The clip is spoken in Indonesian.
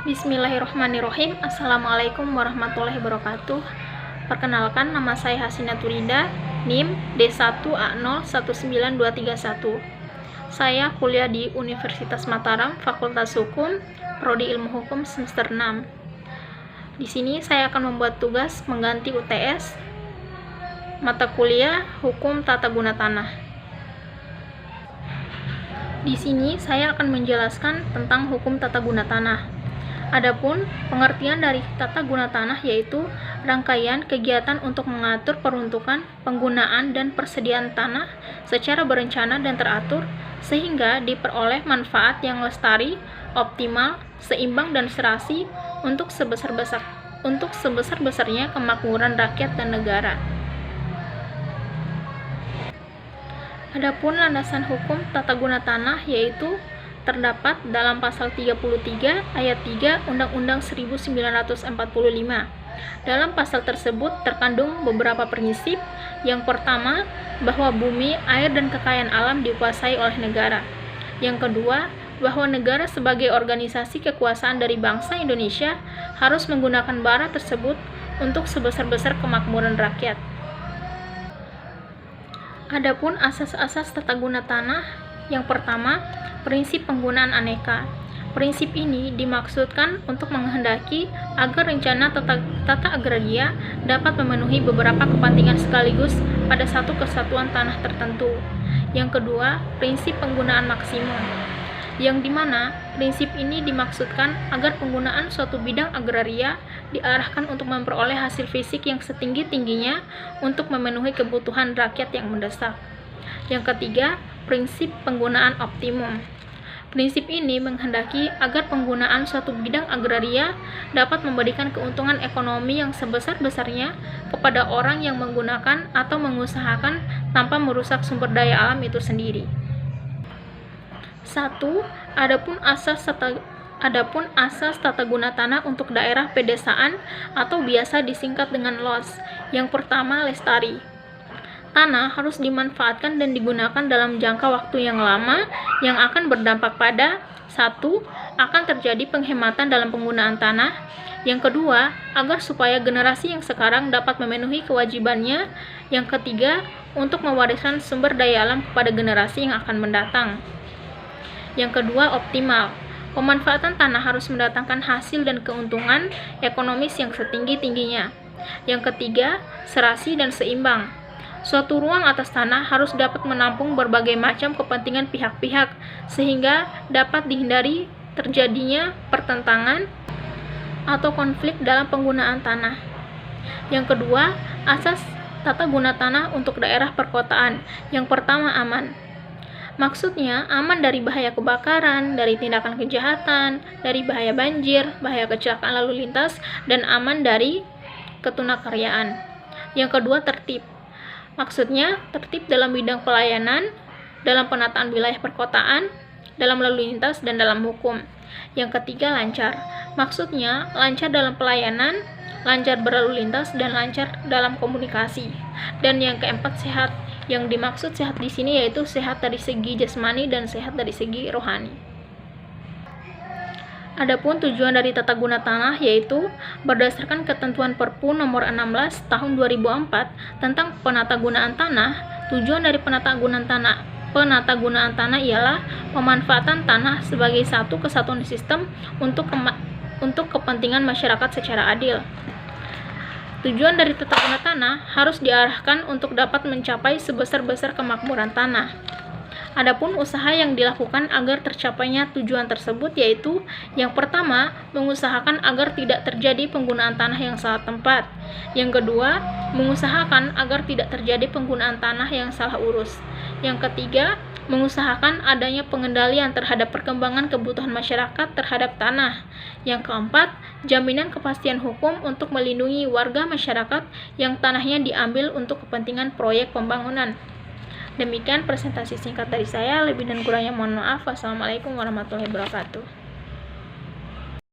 Bismillahirrahmanirrahim. Assalamualaikum warahmatullahi wabarakatuh. Perkenalkan, nama saya Hasina Turinda, NIM D1A019231. Saya kuliah di Universitas Mataram, Fakultas Hukum, Prodi Ilmu Hukum semester 6. Di sini saya akan membuat tugas mengganti UTS mata kuliah Hukum Tata Guna Tanah. Di sini saya akan menjelaskan tentang hukum tata guna tanah. Adapun pengertian dari tata guna tanah yaitu rangkaian kegiatan untuk mengatur peruntukan, penggunaan, dan persediaan tanah secara berencana dan teratur sehingga diperoleh manfaat yang lestari, optimal, seimbang, dan serasi untuk sebesar-besarnya kemakmuran rakyat dan negara. Adapun landasan hukum tata guna tanah yaitu terdapat dalam pasal 33 ayat 3 Undang-Undang 1945. Dalam pasal tersebut terkandung beberapa prinsip. Yang pertama, bahwa bumi, air, dan kekayaan alam dikuasai oleh negara. Yang kedua, bahwa negara sebagai organisasi kekuasaan dari bangsa Indonesia harus menggunakan bara tersebut untuk sebesar-besar kemakmuran rakyat. Adapun asas-asas tata guna tanah, yang pertama, prinsip penggunaan aneka. Prinsip ini dimaksudkan untuk menghendaki agar rencana tata agraria dapat memenuhi beberapa kepentingan sekaligus pada satu kesatuan tanah tertentu. Yang kedua, prinsip penggunaan maksimum, yang dimana prinsip ini dimaksudkan agar penggunaan suatu bidang agraria diarahkan untuk memperoleh hasil fisik yang setinggi-tingginya untuk memenuhi kebutuhan rakyat yang mendesak. Yang ketiga, prinsip penggunaan optimum. Prinsip ini menghendaki agar penggunaan suatu bidang agraria dapat memberikan keuntungan ekonomi yang sebesar-besarnya kepada orang yang menggunakan atau mengusahakan tanpa merusak sumber daya alam itu sendiri. 1. Adapun asas tata guna tanah untuk daerah pedesaan atau biasa disingkat dengan LOS. Yang pertama, lestari. Tanah harus dimanfaatkan dan digunakan dalam jangka waktu yang lama yang akan berdampak pada 1. Akan terjadi penghematan dalam penggunaan tanah. Yang kedua, agar supaya generasi yang sekarang dapat memenuhi kewajibannya. Yang ketiga, untuk mewariskan sumber daya alam kepada generasi yang akan mendatang. Yang kedua, optimal. Pemanfaatan tanah harus mendatangkan hasil dan keuntungan ekonomis yang setinggi-tingginya. Yang ketiga, serasi dan seimbang. Suatu ruang atas tanah harus dapat menampung berbagai macam kepentingan pihak-pihak sehingga dapat dihindari terjadinya pertentangan atau konflik dalam penggunaan tanah. Yang kedua, asas tata guna tanah untuk daerah perkotaan. Yang pertama, aman. Maksudnya, aman dari bahaya kebakaran, dari tindakan kejahatan, dari bahaya banjir, bahaya kecelakaan lalu lintas, dan aman dari ketunakaryaan. Yang kedua, tertib. Maksudnya, tertib dalam bidang pelayanan, dalam penataan wilayah perkotaan, dalam lalu lintas, dan dalam hukum. Yang ketiga, lancar. Maksudnya, lancar dalam pelayanan, lancar berlalu lintas, dan lancar dalam komunikasi. Dan yang keempat, sehat. Yang dimaksud sehat di sini yaitu sehat dari segi jasmani dan sehat dari segi rohani. Adapun tujuan dari tata guna tanah yaitu berdasarkan ketentuan Perpu nomor 16 tahun 2004 tentang penatagunaan tanah. Tujuan dari penatagunaan tanah ialah pemanfaatan tanah sebagai satu kesatuan sistem untuk kepentingan masyarakat secara adil. Tujuan dari tata guna tanah harus diarahkan untuk dapat mencapai sebesar-besar kemakmuran tanah. Adapun usaha yang dilakukan agar tercapainya tujuan tersebut yaitu yang pertama, mengusahakan agar tidak terjadi penggunaan tanah yang salah tempat. Yang kedua, mengusahakan agar tidak terjadi penggunaan tanah yang salah urus. Yang ketiga, mengusahakan adanya pengendalian terhadap perkembangan kebutuhan masyarakat terhadap tanah. Yang keempat, jaminan kepastian hukum untuk melindungi warga masyarakat yang tanahnya diambil untuk kepentingan proyek pembangunan. Demikian presentasi singkat dari saya, lebih dan kurangnya mohon maaf. Wassalamualaikum warahmatullahi wabarakatuh.